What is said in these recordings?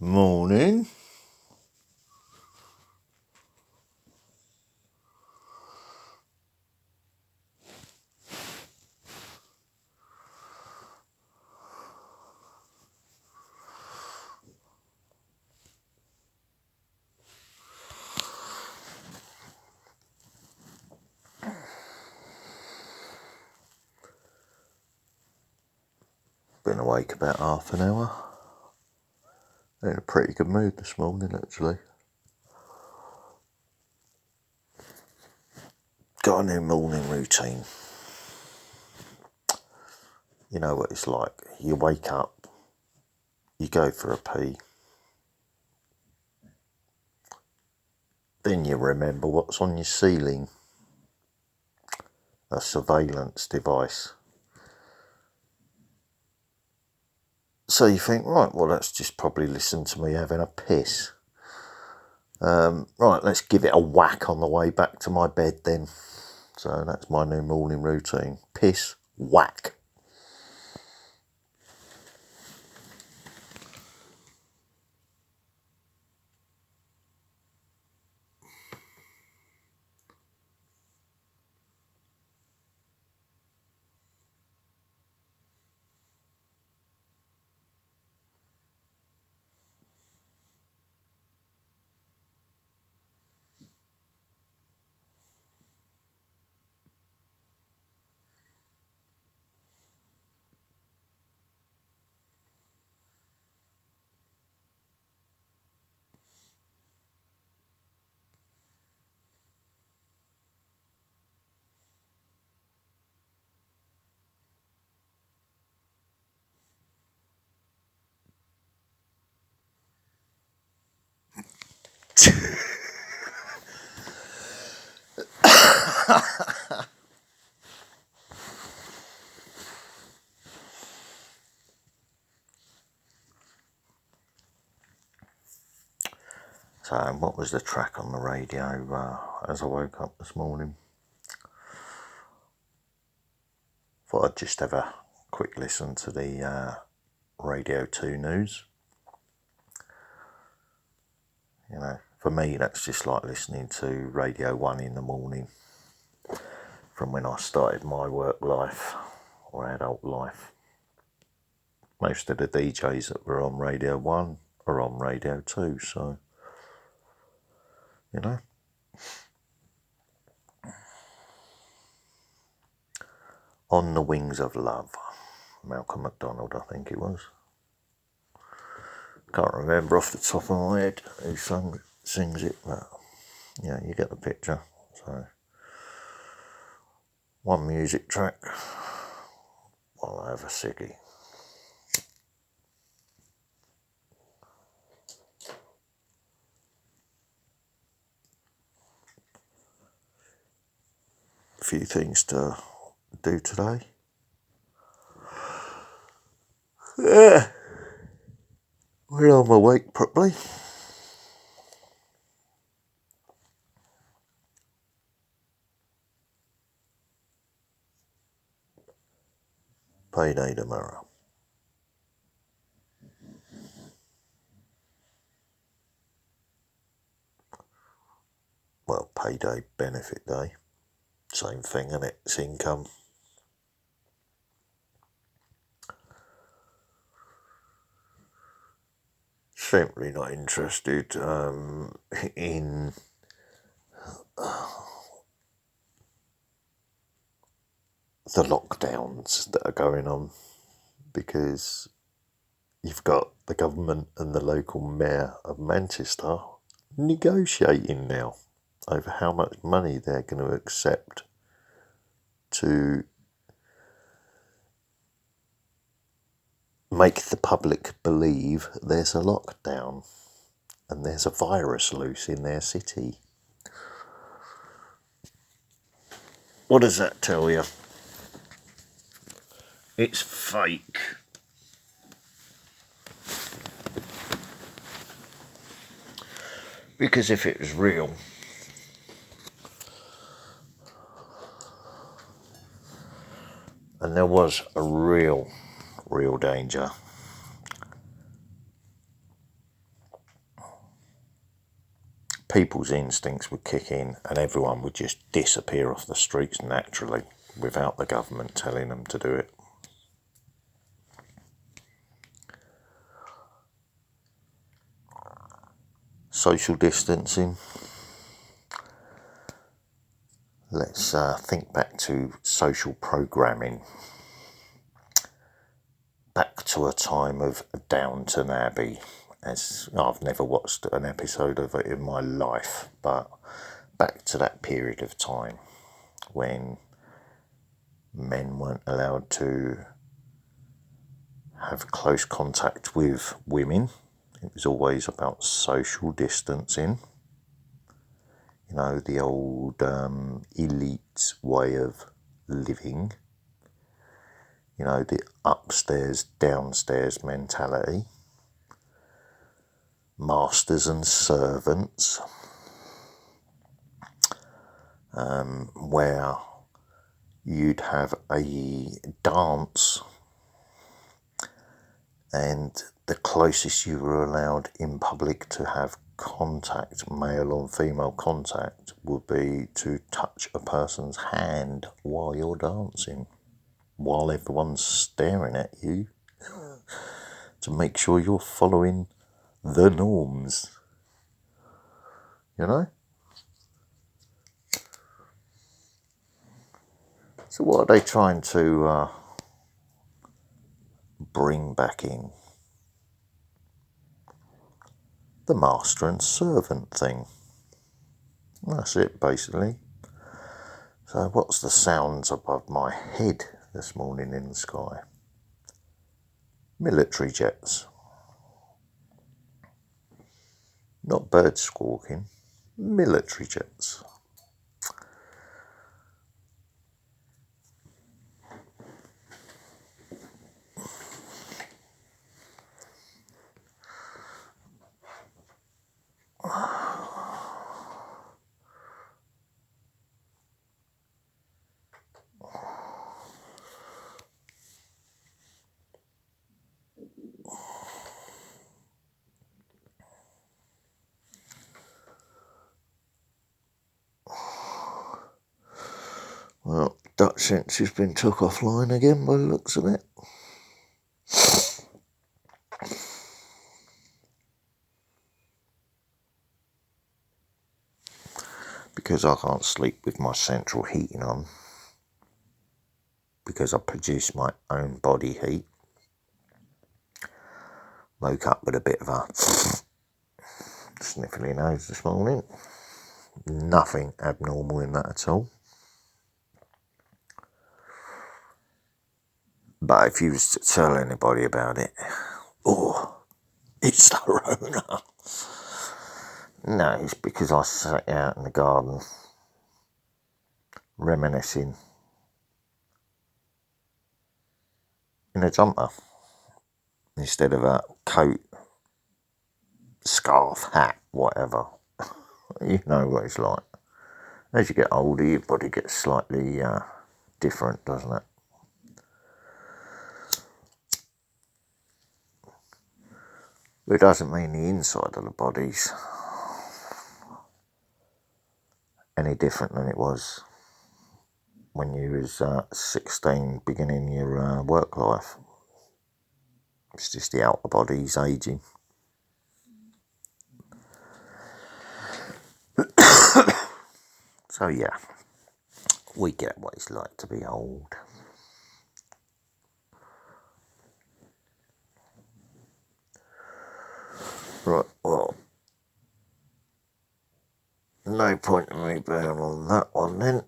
Morning. Been awake about half an hour. In a pretty good mood this morning, actually. Got a new morning routine. You know what it's like. You wake up, you go for a pee, then you remember what's on your ceiling. A surveillance device. So you think, right, well, let's just probably listen to me having a piss. Right, let's give it a whack on the way back to my bed then. So that's my new morning routine. Piss, whack. So, what was the track on the radio as I woke up this morning? Thought I'd just have a quick listen to the Radio 2 news. You know, for me, that's just like listening to Radio 1 in the morning from when I started my work life or adult life. Most of the DJs that were on Radio 1 are on Radio 2, so, you know. On the Wings of Love, Malcolm McDonald, I think it was. Can't remember off the top of my head who sings it, but yeah, you get the picture. So, one music track while I have a ciggy. A few things to do today. Yeah, when I'm awake properly. Payday tomorrow. Well, payday, benefit day. Same thing, isn't it? It's income. Simply not interested in the lockdowns that are going on, because you've got the government and the local mayor of Manchester negotiating now over how much money they're going to accept to make the public believe there's a lockdown and there's a virus loose in their city. What does that tell you? It's fake. Because if it was real, and there was a real danger people's instincts would kick in and everyone would just disappear off the streets naturally without the government telling them to do it. Social distancing. Let's think back to social programming. Back to a time of Downton Abbey. As I've never watched an episode of it in my life, but back to that period of time when men weren't allowed to have close contact with women. It was always about social distancing. You know, the old elite way of living. You know, the upstairs, downstairs mentality. Masters and servants. Where you'd have a dance and the closest you were allowed in public to have contact, male or female contact, would be to touch a person's hand while you're dancing, while everyone's staring at you, to make sure you're following the norms, you know? So what are they trying to bring back in? The master and servant thing. That's it, basically. So what's the sounds above my head this morning in the sky? Military jets. Not birds squawking. Military jets. Well, Dutch Sense has been took offline again by the looks of it. Because I can't sleep with my central heating on. Because I produce my own body heat. Woke up with a bit of a sniffly nose this morning. Nothing abnormal in that at all. But if you was to tell anybody about it, oh, it's the Rona. No, it's because I sat out in the garden reminiscing in a jumper instead of a coat, scarf, hat, whatever. You know what it's like. As you get older, your body gets slightly different, doesn't it? But it doesn't mean the inside of the body's any different than it was when you was 16, beginning your work life. It's just the outer body's aging. So yeah, we get what it's like to be old. Right, well, no point in me being on that one then.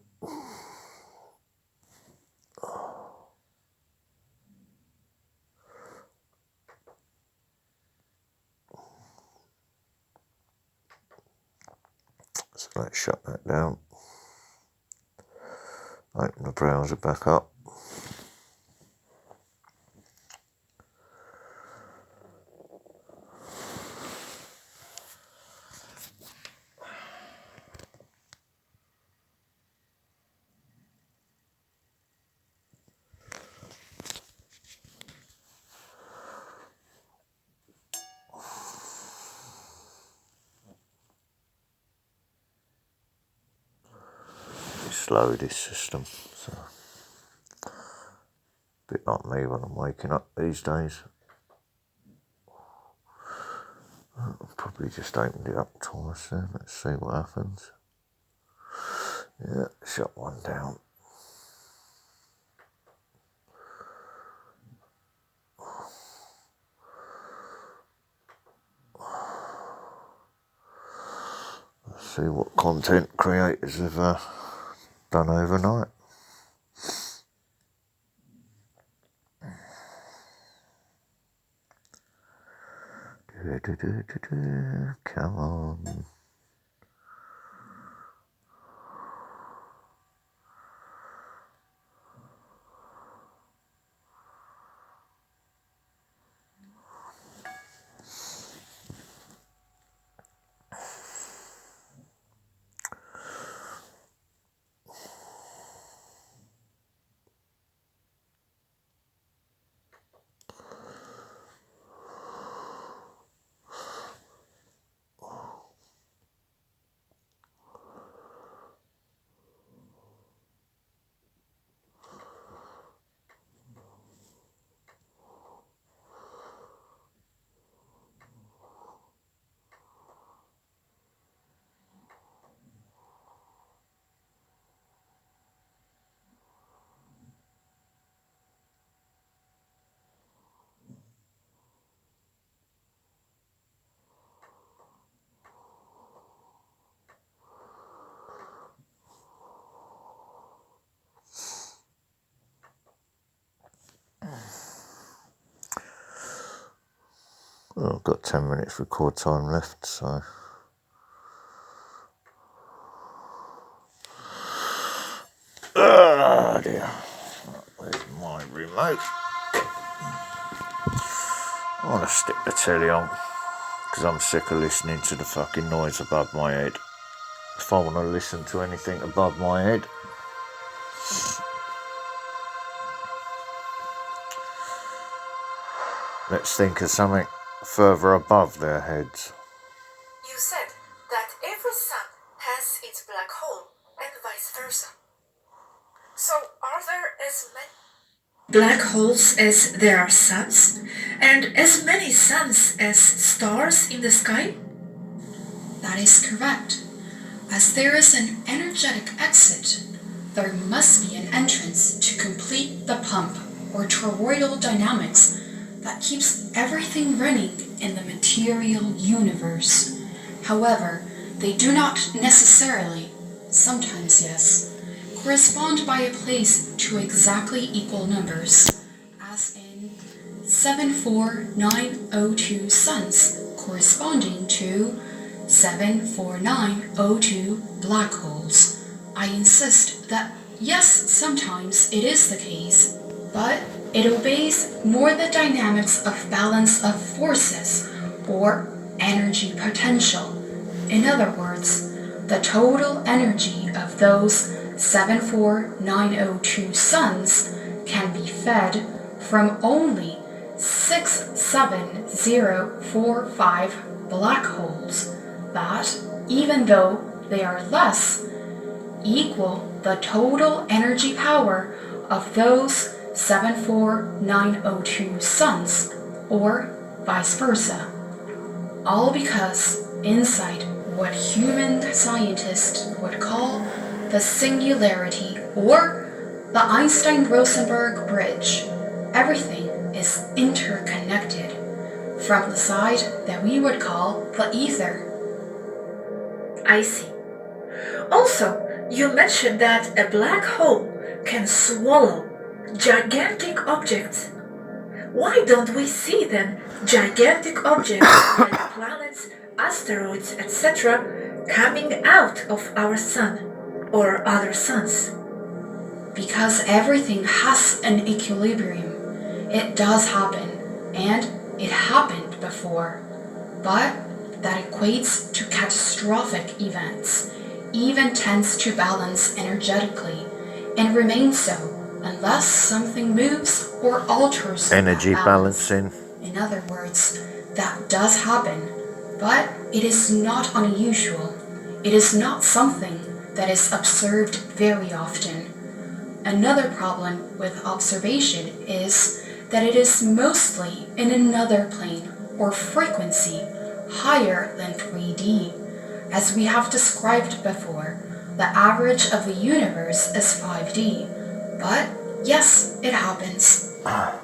So let's shut that down. Open the browser back up. slow, this system. So, a bit like me when I'm waking up these days. I'll probably just opened it up twice then. Let's see what happens. Yeah, shut one down. Let's see what content creators have done overnight. Come on. Well, I've got 10 minutes record time left, so. Oh dear. Where's my remote? I want to stick the telly on because I'm sick of listening to the fucking noise above my head. If I want to listen to anything above my head, let's think of something further above their heads. You said that every sun has its black hole and vice versa. So are there as many black holes as there are suns, and as many suns as stars in the sky? That is correct. As there is an energetic exit, there must be an entrance to complete the pump or toroidal dynamics that keeps everything running in the material universe. However, they do not necessarily, sometimes yes, correspond by a place to exactly equal numbers, as in 74902 suns corresponding to 74902 black holes. I insist that yes, sometimes it is the case, but it obeys more the dynamics of balance of forces or energy potential. In other words, the total energy of those 74902 suns can be fed from only 67045 black holes that, even though they are less, equal the total energy power of those 74902 suns, or vice versa. All because inside what human scientists would call the singularity or the Einstein-Rosenberg bridge, everything is interconnected from the side that we would call the ether. I see. Also, you mentioned that a black hole can swallow gigantic objects. Why don't we see then gigantic objects like planets, asteroids, etc. coming out of our sun or other suns? Because everything has an equilibrium. It does happen, and it happened before. But that equates to catastrophic events, even tends to balance energetically, and remains so unless something moves or alters Energy that balance. balancing. In other words, that does happen, but it is not unusual. It is not something that is observed very often. Another problem with observation is that it is mostly in another plane or frequency higher than 3D. As we have described before, the average of the universe is 5D. But yes, it happens. How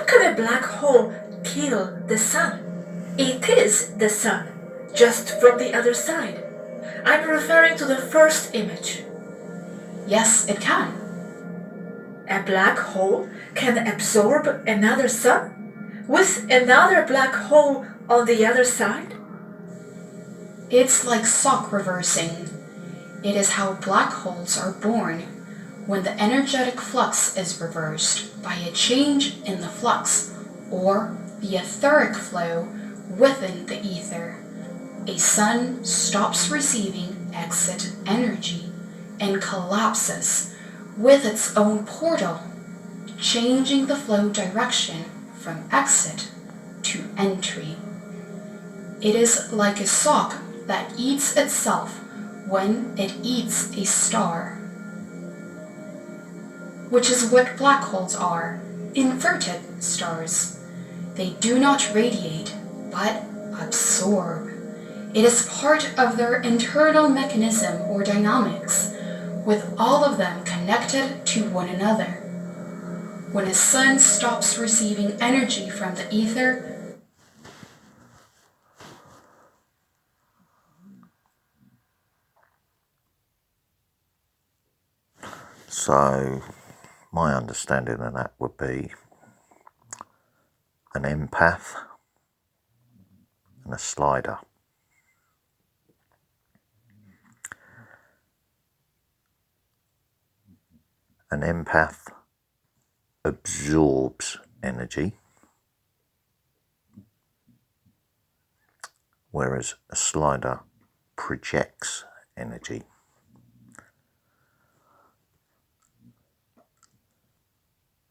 can a black hole kill the sun? It is the sun, just from the other side. I'm referring to the first image. Yes, it can. A black hole can absorb another sun with another black hole on the other side? It's like sock reversing. It is how black holes are born when the energetic flux is reversed by a change in the flux or the etheric flow within the ether. A sun stops receiving exit energy and collapses with its own portal, changing the flow direction from exit to entry. It is like a sock that eats itself when it eats a star, which is what black holes are, inverted stars. They do not radiate, but absorb. It is part of their internal mechanism or dynamics, with all of them connected to one another. When a sun stops receiving energy from the ether, So, my understanding of that would be an empath and a slider. An empath absorbs energy, whereas a slider projects energy.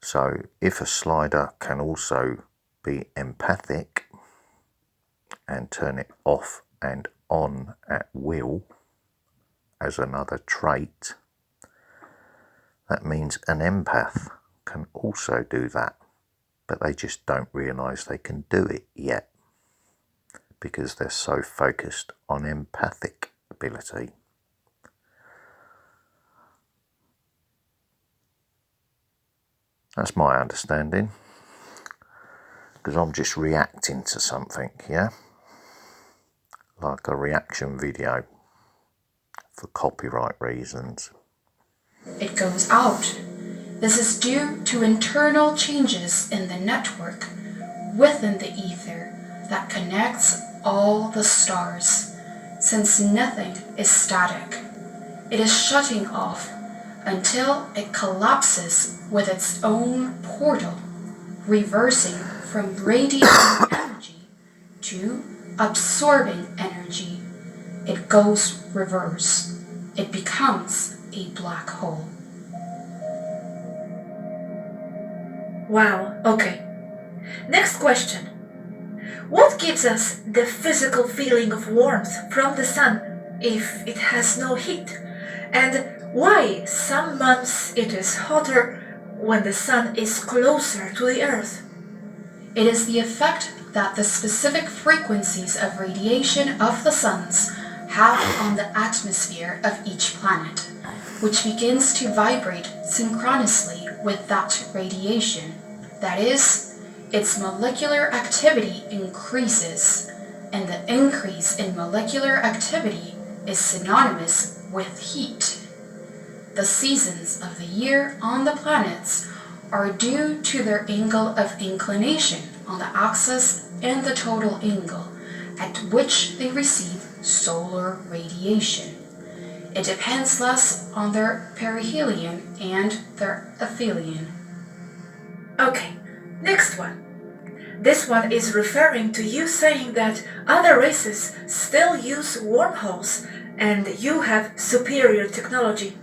So if a slider can also be empathic and turn it off and on at will as another trait, that means an empath can also do that, but they just don't realise they can do it yet because they're so focused on empathic ability. That's my understanding, because I'm just reacting to something, yeah? Like a reaction video for copyright reasons. it goes out. This is due to internal changes in the network within the ether that connects all the stars. Since nothing is static, it is shutting off until it collapses with its own portal, reversing from radiating energy to absorbing energy. It goes reverse. It becomes a black hole. Wow, okay. Next question. What gives us the physical feeling of warmth from the sun if it has no heat? And why some months it is hotter when the sun is closer to the earth? It is the effect that the specific frequencies of radiation of the suns have on the atmosphere of each planet, which begins to vibrate synchronously with that radiation. That is, its molecular activity increases, and the increase in molecular activity is synonymous with heat. The seasons of the year on the planets are due to their angle of inclination on the axis and the total angle at which they receive solar radiation. It depends less on their perihelion and their aphelion. Okay, next one. This one is referring to you saying that other races still use wormholes and you have superior technology.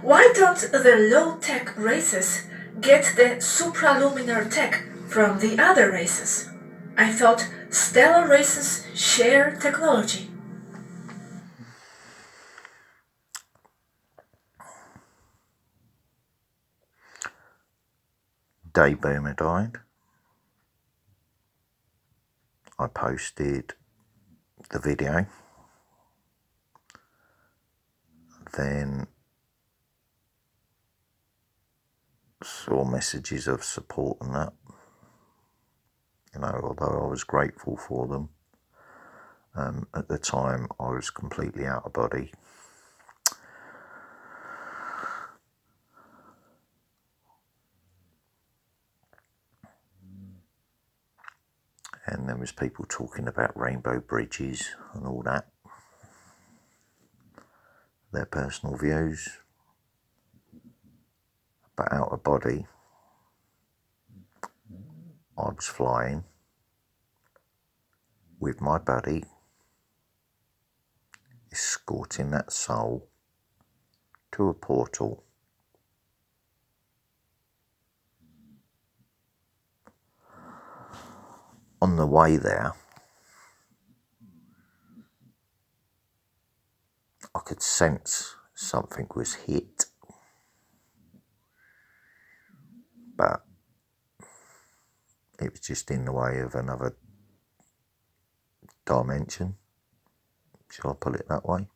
Why don't the low-tech races get the supraluminar tech from the other races? I thought stellar races share technology. day Boomer died, I posted the video, then saw messages of support and that, although I was grateful for them. At the time I was completely out of body. And there was people talking about rainbow bridges and all that, their personal views. But out of body, I was flying with my buddy, escorting that soul to a portal. On the way there, I could sense something was hit, but it was just in the way of another dimension, shall I put it that way?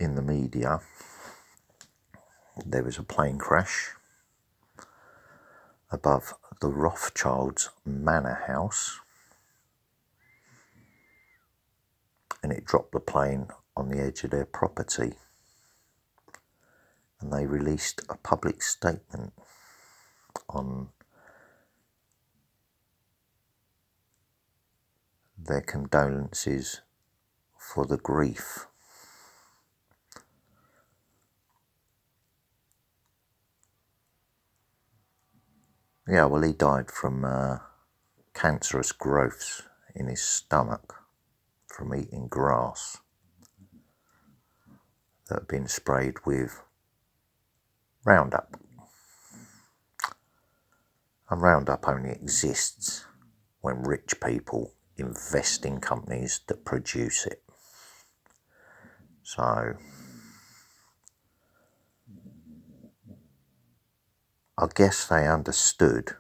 In the media, there was a plane crash above the Rothschilds' manor house, and it dropped the plane on the edge of their property, and they released a public statement on their condolences for the grief. Yeah, well, he died from cancerous growths in his stomach from eating grass that had been sprayed with Roundup. And Roundup only exists when rich people invest in companies that produce it. So I guess they understood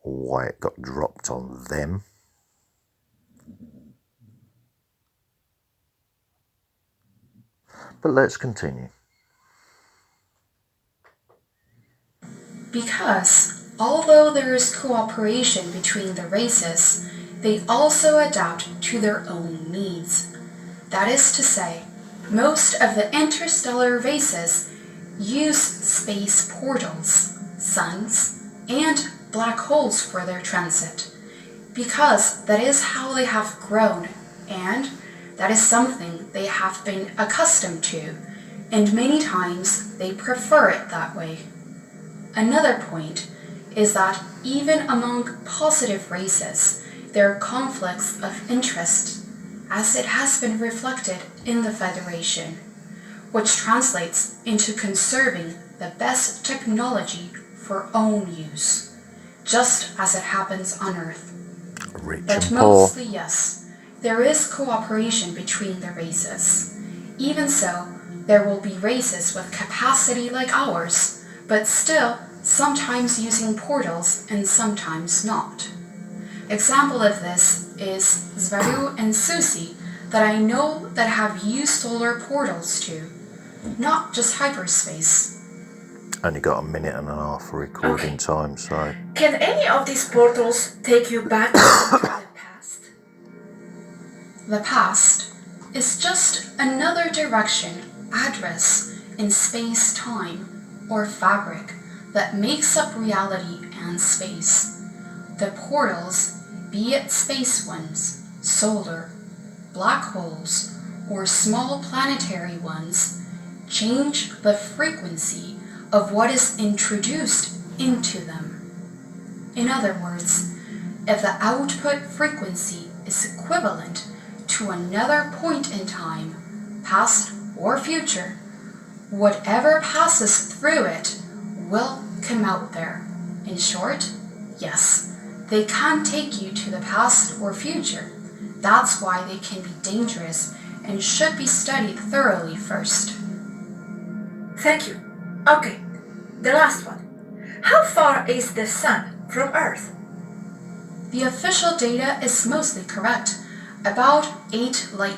why it got dropped on them. But let's continue. Because, although there is cooperation between the races, they also adapt to their own needs. That is to say, most of the interstellar races use space portals, suns, and black holes for their transit, because that is how they have grown, and that is something they have been accustomed to, and many times they prefer it that way. Another point is that even among positive races, there are conflicts of interest, as it has been reflected in the Federation, which translates into conserving the best technology for own use, just as it happens on Earth. Rich But and poor. mostly, yes, there is cooperation between the races. Even so, there will be races with capacity like ours, but still sometimes using portals and sometimes not. Example of this is Zvaru and Susie that I know that have used solar portals too, not just hyperspace. Only got a minute and a half for recording time, so... Can any of these portals take you back to the past? The past is just another direction, address in space-time or fabric that makes up reality and space. The portals, be it space ones, solar, black holes, or small planetary ones, change the frequency of what is introduced into them. In other words, if the output frequency is equivalent to another point in time, past or future, whatever passes through it will come out there. In short, yes, they can take you to the past or future. That's why they can be dangerous and should be studied thoroughly first. Thank you. Okay, the last one. How far is the Sun from Earth? The official data is mostly correct, about 8 light